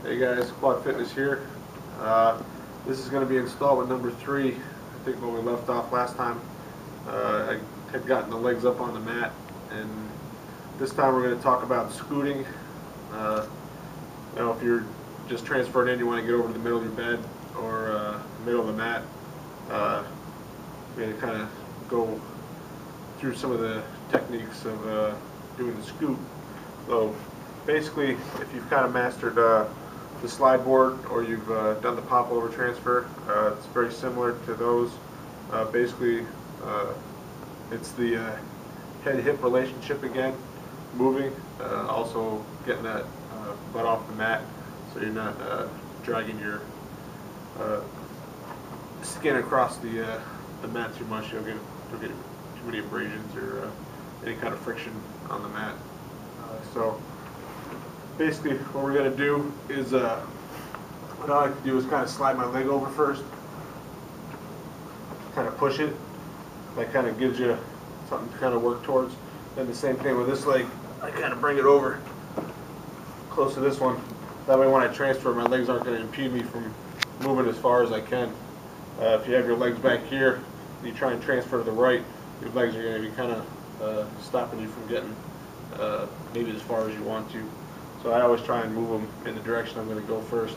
Hey guys, Quad Fitness here. This is going to be installment number 3. I think when we left off last time, I had gotten the legs up on the mat, and this time we're going to talk about scooting. If you're just transferring in, you want to get over to the middle of your bed or middle of the mat. We're going to kind of go through some of the techniques of doing the scoot. So basically, if you've kind of mastered the slide board, or you've done the pop over transfer, it's very similar to those. Basically, it's the head-hip relationship again, moving, also getting that butt off the mat, so you're not dragging your skin across the mat too much. You'll get too many abrasions or any kind of friction on the mat. So basically what we're going to do is, what I like to do is kind of slide my leg over first, kind of push it. That kind of gives you something to kind of work towards. Then the same thing with this leg, I kind of bring it over close to this one. That way when I transfer, my legs aren't going to impede me from moving as far as I can. If you have your legs back here and you try and transfer to the right, your legs are going to be kind of stopping you from getting maybe as far as you want to. So I always try and move them in the direction I'm going to go first.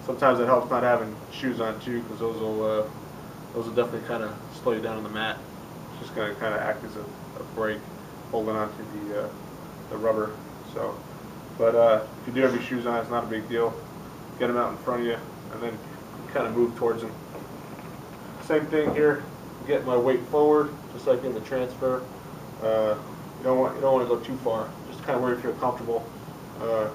Sometimes it helps not having shoes on too, because those will definitely kind of slow you down on the mat. It's just going to kind of act as a brake, holding onto the rubber. So, but if you do have your shoes on, it's not a big deal. Get them out in front of you, and then kind of move towards them. Same thing here. Get my weight forward, just like in the transfer. You don't want to go too far. Just kind of where you feel comfortable. I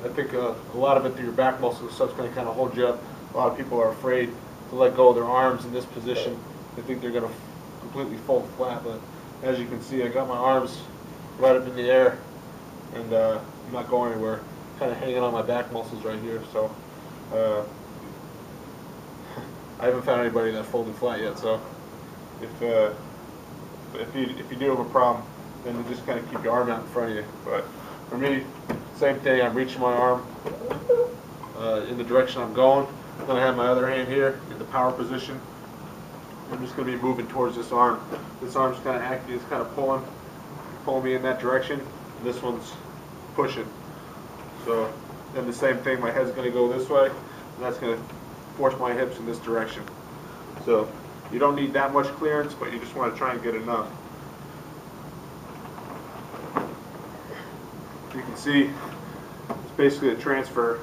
think a lot of it through your back muscles and stuff's going to kind of hold you up. A lot of people are afraid to let go of their arms in this position. They think they're going to completely fold flat, but as you can see, I got my arms right up in the air, and I'm not going anywhere. Kind of hanging on my back muscles right here. So I haven't found anybody that folded flat yet. So if you do have a problem, then you just kind of keep your arm out in front of you. But for me, same thing. I'm reaching my arm in the direction I'm going. I'm going to have my other hand here in the power position. I'm just going to be moving towards this arm. This arm's kind of acting, it's kind of pulling me in that direction. And this one's pushing. So then the same thing. My head's going to go this way, and that's going to force my hips in this direction. So you don't need that much clearance, but you just want to try and get enough. You can see it's basically a transfer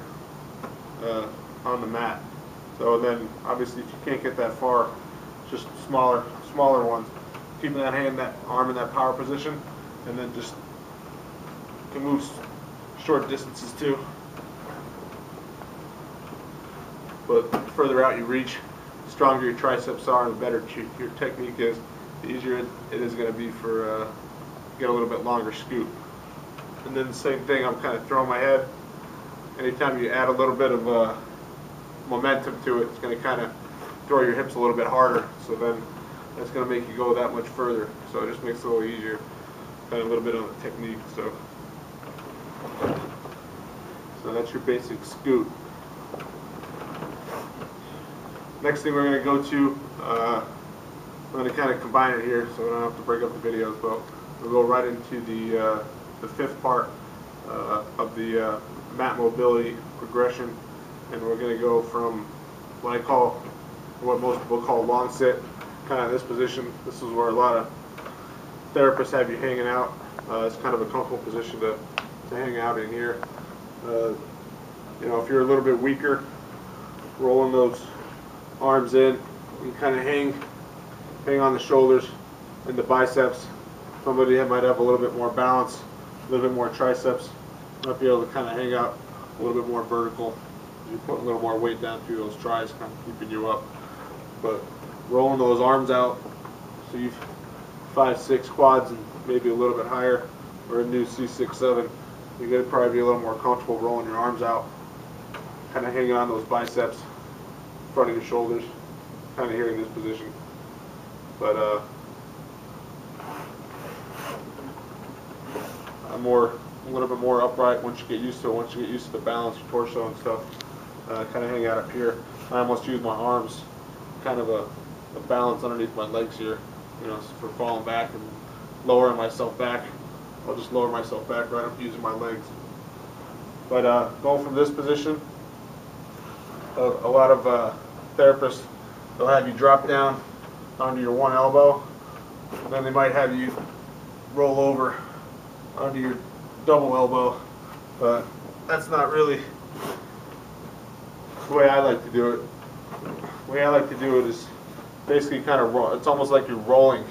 on the mat. So then obviously if you can't get that far, just smaller ones. Keeping that hand, that arm in that power position, and then just you can move short distances too. But the further out you reach, the stronger your triceps are, the better your technique is, the easier it is going to be for get a little bit longer scoot. And then the same thing, I'm kind of throwing my head. Anytime you add a little bit of momentum to it, it's going to kind of throw your hips a little bit harder. So then that's going to make you go that much further. So it just makes it a little easier. Kind of a little bit on the technique. So that's your basic scoot. Next thing we're going to go to, I'm going to kind of combine it here so I don't have to break up the videos, but we'll go right into the fifth part of the mat mobility progression, and we're going to go from what most people call long sit, kind of this position. This is where a lot of therapists have you hanging out. It's kind of a comfortable position to hang out in here. If you're a little bit weaker, rolling those arms in, you kind of hang on the shoulders and the biceps. Somebody might have a little bit more balance, a little bit more triceps, might be able to kind of hang out a little bit more vertical. You put a little more weight down through those tris, kind of keeping you up. But rolling those arms out, so you've 5, 6 quads and maybe a little bit higher, or a new C6, 7, you're going to probably be a little more comfortable rolling your arms out, kind of hanging on those biceps, front of your shoulders, kind of here in this position. But a more a little bit more upright once you get used to it. Once you get used to the balance, your torso and stuff, kind of hang out up here. I almost use my arms, kind of a balance underneath my legs here, you know, for falling back and lowering myself back. I'll just lower myself back right up using my legs. But going from this position, a lot of therapists, they'll have you drop down onto your one elbow, and then they might have you roll over onto your double elbow, but that's not really the way I like to do it. The way I like to do it is basically kind of roll. It's almost like you're rolling,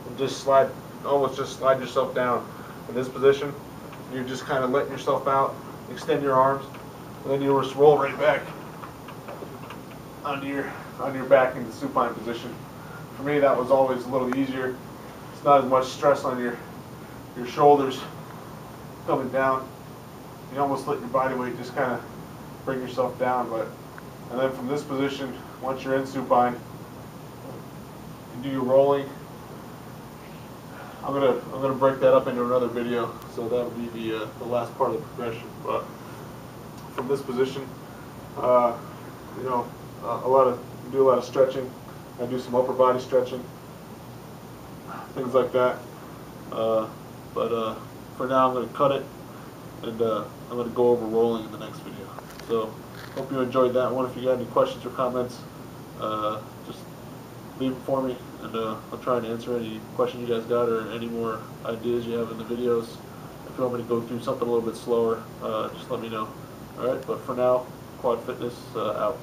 and just slide yourself down in this position. You're just kind of letting yourself out, extend your arms, and then you'll just roll right back onto your back into supine position. For me, that was always a little easier. It's not as much stress on your shoulders coming down. You almost let your body weight just kind of bring yourself down. And then from this position, once you're in supine, you do your rolling. I'm gonna break that up into another video, so that would be the last part of the progression. But from this position, you know, do a lot of stretching. I do some upper body stretching, things like that. But for now, I'm going to cut it, and I'm going to go over rolling in the next video. So, hope you enjoyed that one. If you got any questions or comments, just leave them for me, and I'll try and answer any questions you guys got or any more ideas you have in the videos. If you want me to go through something a little bit slower, just let me know. Alright, but for now, Quad Fitness out.